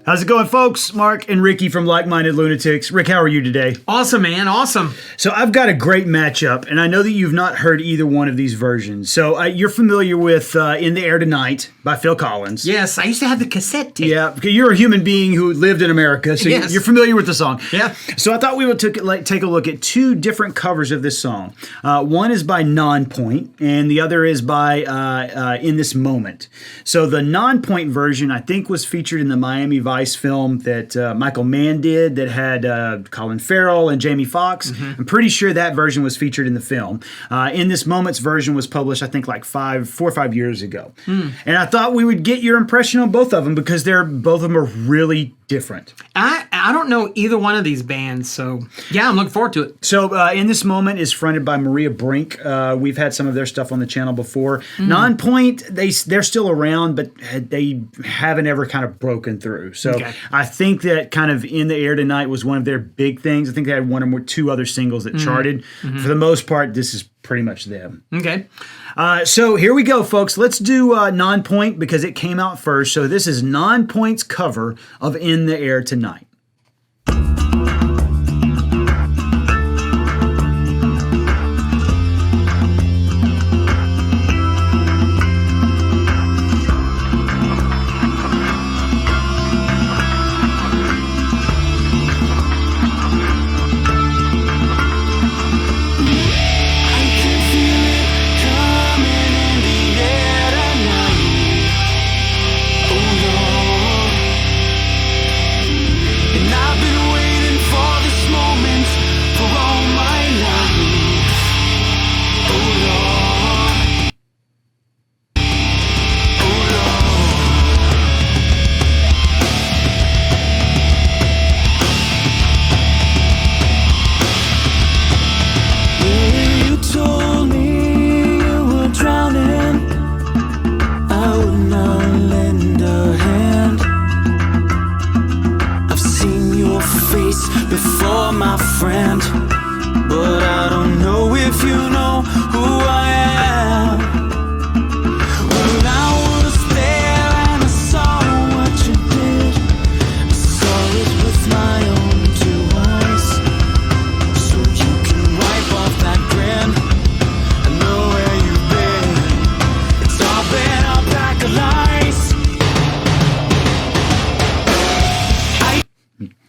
How's it going, folks? Mark and Ricky from Like Minded Lunatics. Rick, how are you today? Awesome, man. Awesome. So I've got a great matchup, and I know that you've not heard either one of these versions. So you're familiar with In the Air Tonight by Phil Collins. Yes, I used to have the cassette tape. Yeah, because you're a human being who lived in America, so Yes. you're familiar with the song. Yeah. So I thought we would take a look at two different covers of this song. One is by Nonpoint, and the other is by In This Moment. So the Nonpoint version, I think, was featured in the Miami Vice film that Michael Mann did that had Colin Farrell and Jamie Foxx. I'm pretty sure that version was featured in the film. In This Moment's version was published, I think, like 4 or 5 years ago. And I thought we would get your impression on both of them because both of them are really different. I don't know either one of these bands, so yeah, I'm looking forward to it. So In This Moment is fronted by Maria Brink. We've had some of their stuff on the channel before. Nonpoint, they're still around, but they haven't ever kind of broken through. So Okay. I think that kind of In the Air Tonight was one of their big things. I think they had one or two other singles that charted. For the most part, this is pretty much them. Okay. So here we go, folks. Let's do Nonpoint because it came out first. So this is Nonpoint's cover of In the Air Tonight. Before my friend, but I don't know if you know who I am. When I was there and I saw what you did, I saw it with my own 2 eyes. So you can wipe off that grin. I know where you've been. It's all been a pack of lies.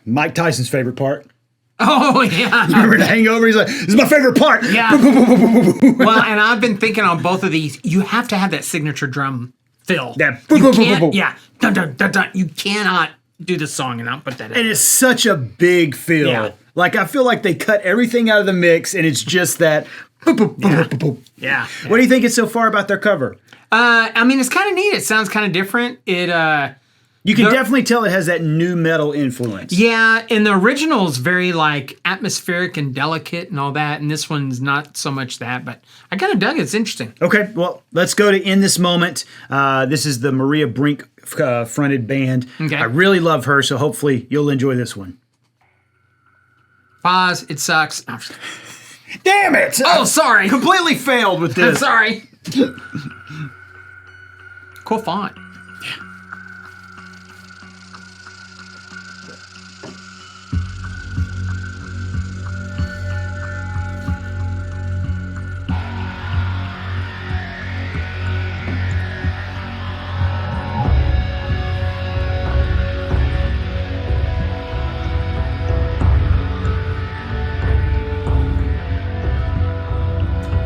Mike Tyson's favorite part. Oh, yeah. Remember The Hangover? He's like, this is my favorite part. Yeah. Well, and I've been thinking on both of these, you have to have that signature drum fill. That You can't, yeah. Dun, dun, dun, dun. You cannot do the song and not put that in. And it's such a big feel. Yeah. Like, I feel like they cut everything out of the mix, and it's just that. Boop, boop, boop, boop, boop. Yeah. What do you think so far about their cover? I mean, it's kind of neat. It sounds kind of different. You can definitely tell it has that new metal influence. Yeah, and the original is very like atmospheric and delicate and all that, and this one's not so much that, but I kind of dug it. It's interesting. Okay, well, let's go to In This Moment. This is the Maria Brink fronted band. Okay. I really love her, so hopefully you'll enjoy this one. Pause. It sucks. Oh, Damn it! sorry. Completely failed with this. Sorry. Cool font.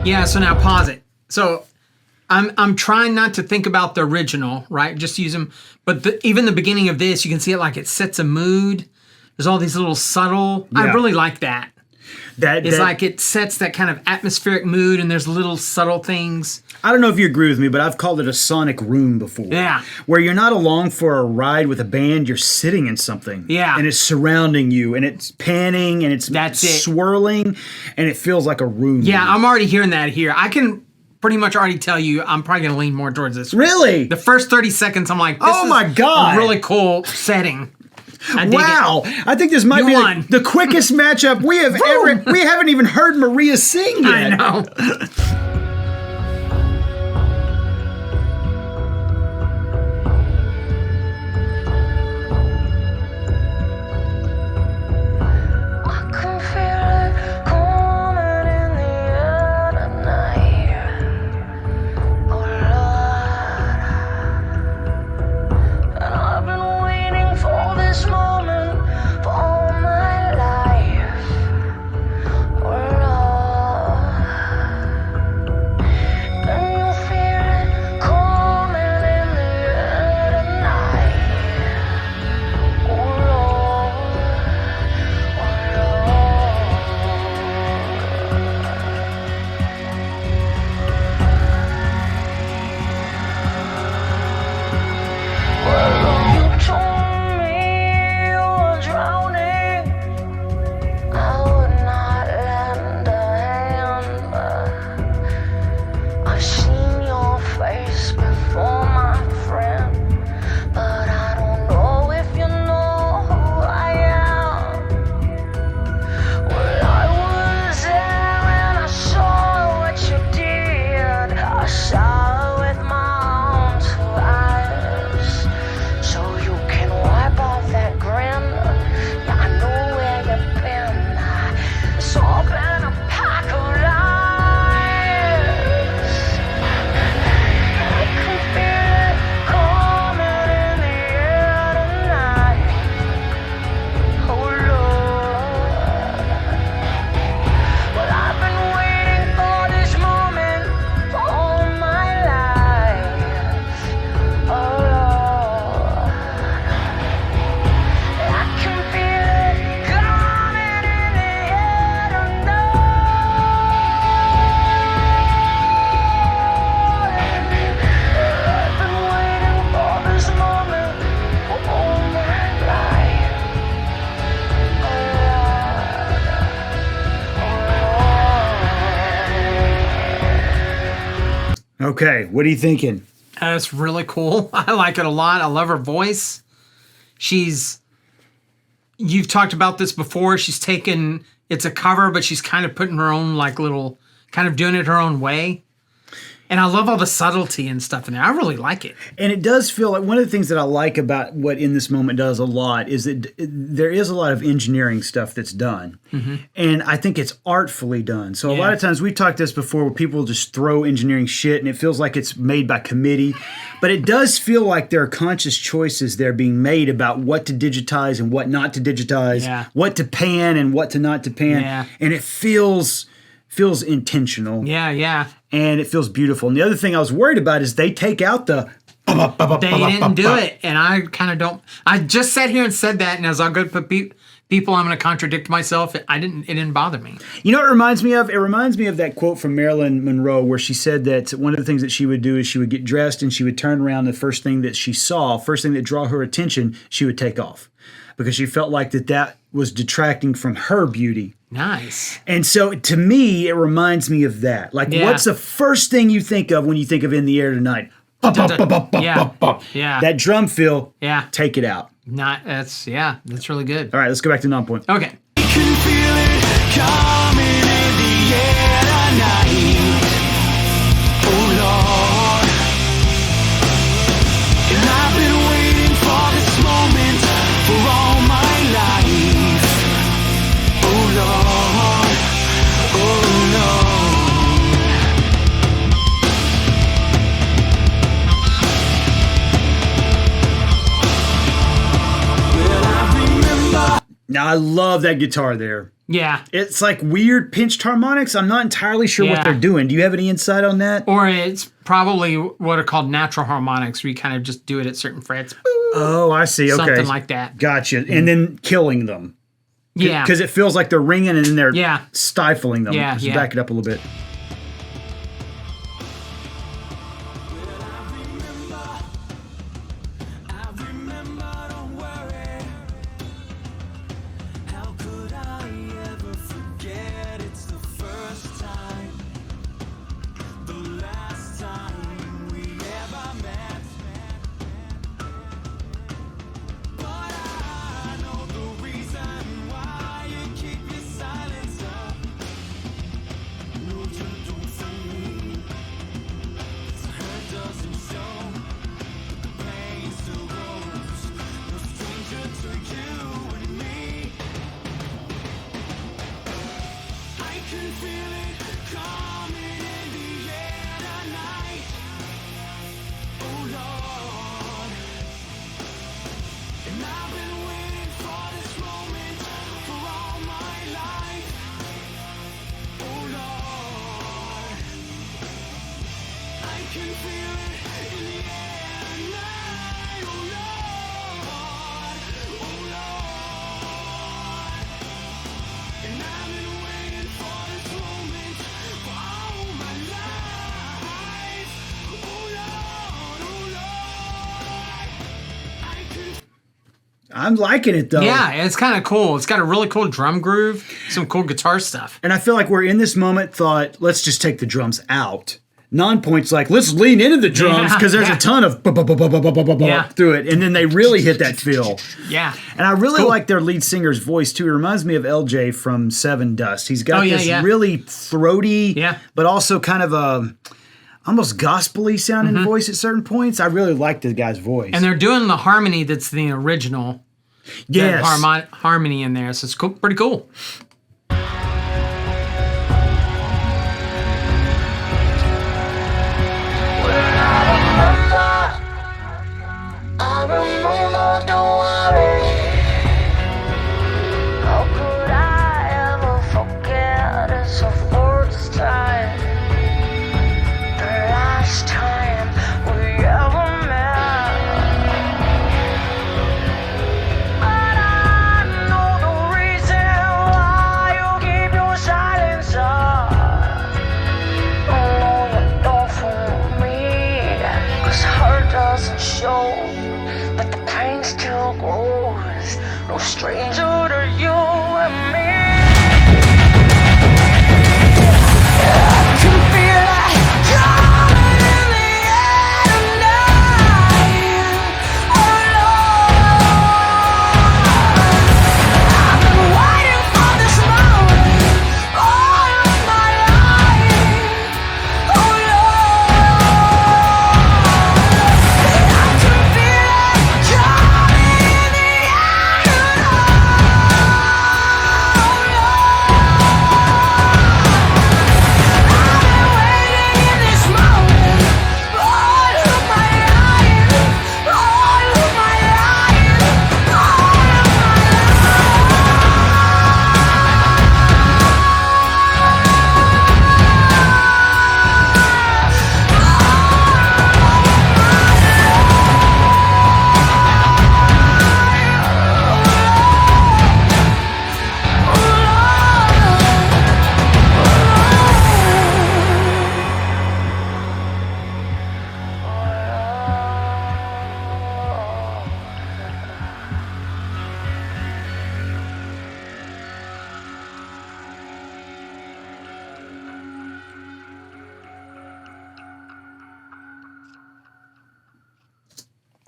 Yeah, so now pause it. So I'm trying not to think about the original, right? Just use them. But even the beginning of this, you can see it like it sets a mood. There's all these little subtle. Yeah. I really like that. It's that, like it sets that kind of atmospheric mood, and there's little subtle things. I don't know if you agree with me, but I've called it a sonic room before. Yeah. Where you're not along for a ride with a band, you're sitting in something. Yeah. And it's surrounding you, and it's panning, and That's it. swirling, and it feels like a room. Yeah, I'm already hearing that here. I can pretty much already tell you I'm probably going to lean more towards this. Really? The first 30 seconds, I'm like, this Oh my God. a really cool setting. I dig Wow, it. I think this might You be won. the quickest matchup we have ever. We haven't even heard Maria sing yet. I know. Okay, what are you thinking? That's really cool. I like it a lot. I love her voice. You've talked about this before. She's taken, it's a cover, but she's kind of putting her own kind of doing it her own way. And I love all the subtlety and stuff in there. I really like it. And it does feel like one of the things that I like about what In This Moment does a lot is that there is a lot of engineering stuff that's done. Mm-hmm. And I think it's artfully done. So a lot of times we've talked this before where people just throw engineering shit and it feels like it's made by committee. But it does feel like there are conscious choices there being made about what to digitize and what not to digitize, what to pan and what to not to pan. Yeah. And it feels intentional. Yeah. And it feels beautiful. And the other thing I was worried about is they take out the... They didn't do it. And I kind of don't... I just sat here and said that, and as I'm going to put people, I'm going to contradict myself. It didn't bother me. You know what it reminds me of? It reminds me of that quote from Marilyn Monroe where she said that one of the things that she would do is she would get dressed and she would turn around, the first thing that she saw, first thing that draw her attention, she would take off. Because she felt like that was detracting from her beauty. Nice. And so to me, it reminds me of that. Like, what's the first thing you think of when you think of In the Air Tonight? Yeah. That drum fill, take it out. That's really good. All right, let's go back to Nonpoint. Okay. Can feel it coming in the air tonight. Oh Lord, and I've been waiting for this moment for all my life. Oh Lord, oh Lord. Well, I remember. Now, I love that guitar there. Yeah. It's like weird pinched harmonics. I'm not entirely sure what they're doing. Do you have any insight on that? Or it's probably what are called natural harmonics, where you kind of just do it at certain frets. Oh, I see. Okay. Something like that. Gotcha. And then killing them. Yeah. Because it feels like they're ringing and then they're stifling them. Yeah. Just back it up a little bit. I'm liking it, though. Yeah, it's kind of cool. It's got a really cool drum groove, some cool guitar stuff. And I feel like we're in this moment thought, let's just take the drums out. Nonpoint's like, let's lean into the drums because there's a ton of through it. And then they really hit that feel. Yeah. And I really like their lead singer's voice, too. It reminds me of LJ from Seven Dust. He's got this really throaty, but also kind of a... almost gospel-y sounding voice at certain points. I really like the guy's voice. And they're doing the harmony that's the original. Yes. Harmony in there. So it's cool, pretty cool. I remember, don't worry. How could I ever forget? It's the first time. Last time we ever met, but I know the reason why you keep your silence up. I know you don't fool me, 'cause hurt doesn't show, but the pain still grows. No stranger to you and me. I can feel it coming in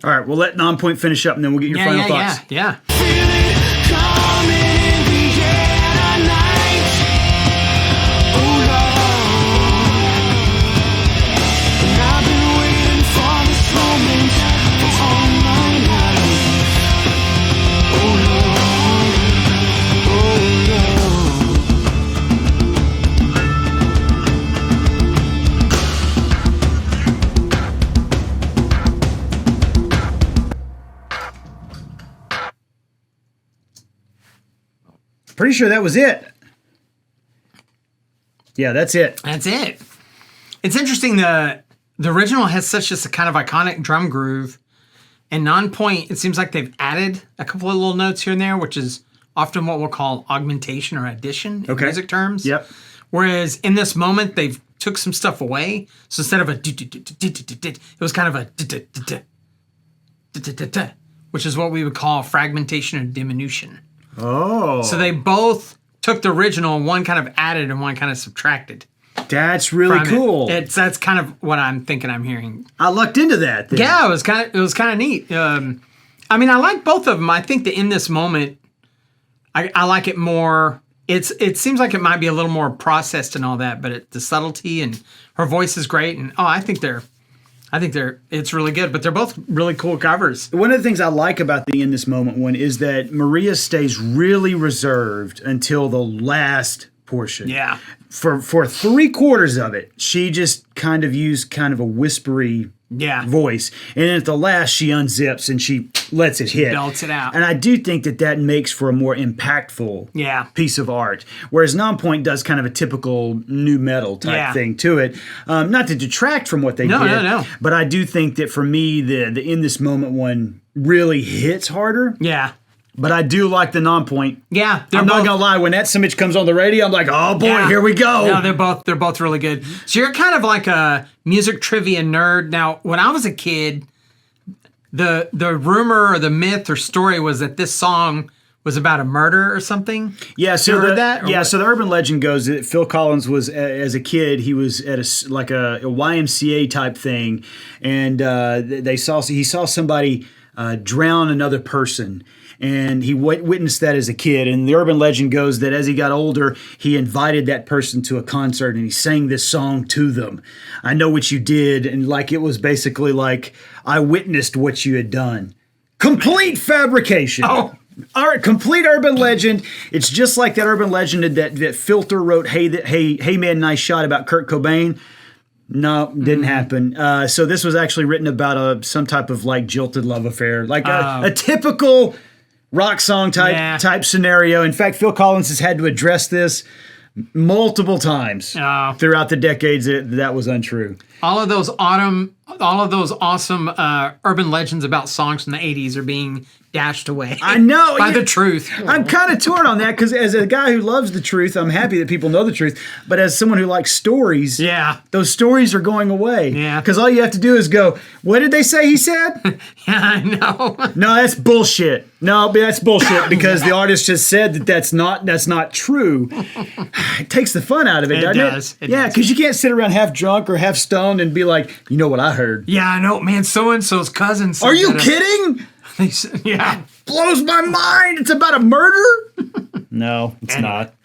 All right, we'll let Nonpoint finish up, and then we'll get your final thoughts. Yeah. Feel it coming in the air tonight. Oh Lord, and I've been waiting for this moment for all my life. Oh Lord, oh Lord. Pretty sure that was it. Yeah, that's it. That's it. It's interesting. The original has such just a kind of iconic drum groove, and Nonpoint, it seems like they've added a couple of little notes here and there, which is often what we'll call augmentation or addition in music terms. Yep. Whereas in this moment, they've took some stuff away. So instead of a it was kind of a which is what we would call fragmentation or diminution. Oh. So they both took the original, one kind of added and one kind of subtracted. That's really from cool. That's kind of what I'm thinking I'm hearing. I lucked into that then. Yeah, it was kind of neat. I mean, I like both of them. I think that in this moment, I like it more. It seems like it might be a little more processed and all that, but the subtlety and her voice is great. And I think it's really good. But they're both really cool covers. One of the things I like about the In This Moment one is that Maria stays really reserved until the last portion. Yeah. For 3/4 of it, she just kind of used kind of a whispery voice. And then at the last, she unzips and she lets it hit. Belts it out. And I do think that makes for a more impactful piece of art. Whereas Nonpoint does kind of a typical new metal type thing to it. Not to detract from what they did. No. But I do think that for me, the In This Moment one really hits harder. Yeah. But I do like the Nonpoint. Yeah. I'm not gonna lie, when that image comes on the radio, I'm like, oh boy, here we go. No, they're both really good. So you're kind of like a music trivia nerd. Now, when I was a kid, the rumor or the myth or story was that this song was about a murder or something. Yeah, so you heard that? So the urban legend goes that Phil Collins was, as a kid, he was at a YMCA type thing, and he saw somebody drown another person. And he witnessed that as a kid. And the urban legend goes that as he got older, he invited that person to a concert and he sang this song to them. I know what you did. And like it was basically like, I witnessed what you had done. Complete fabrication. Oh. All right, complete urban legend. It's just like that urban legend that Filter wrote, Hey Man, nice shot about Kurt Cobain. No, didn't happen. So this was actually written about some type of like jilted love affair. Like a typical rock song type scenario. In fact, Phil Collins has had to address this multiple times throughout the decades that was untrue. All of those awesome urban legends about songs from the 80s are being dashed away. I know. by the truth. I'm kind of torn on that because as a guy who loves the truth, I'm happy that people know the truth. But as someone who likes stories, those stories are going away. Yeah. Because all you have to do is go, what did they say he said? Yeah, I know. No, that's bullshit. No, but that's bullshit because the artist just said that's not true. It takes the fun out of it, doesn't it? It Yeah, does. because you can't sit around half drunk or half stoned and be like, you know what I heard. Yeah, I know, man. So-and-so's cousin said Are you that kidding? Yeah. Blows my mind. It's about a murder? No, it's not.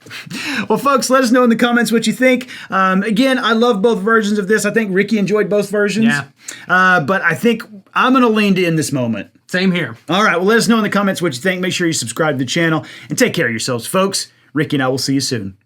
Well, folks, let us know in the comments what you think. Again, I love both versions of this. I think Ricky enjoyed both versions. Yeah. But I think I'm going to lean to In This Moment. Same here. All right. Well, let us know in the comments what you think. Make sure you subscribe to the channel and take care of yourselves, folks. Ricky and I will see you soon.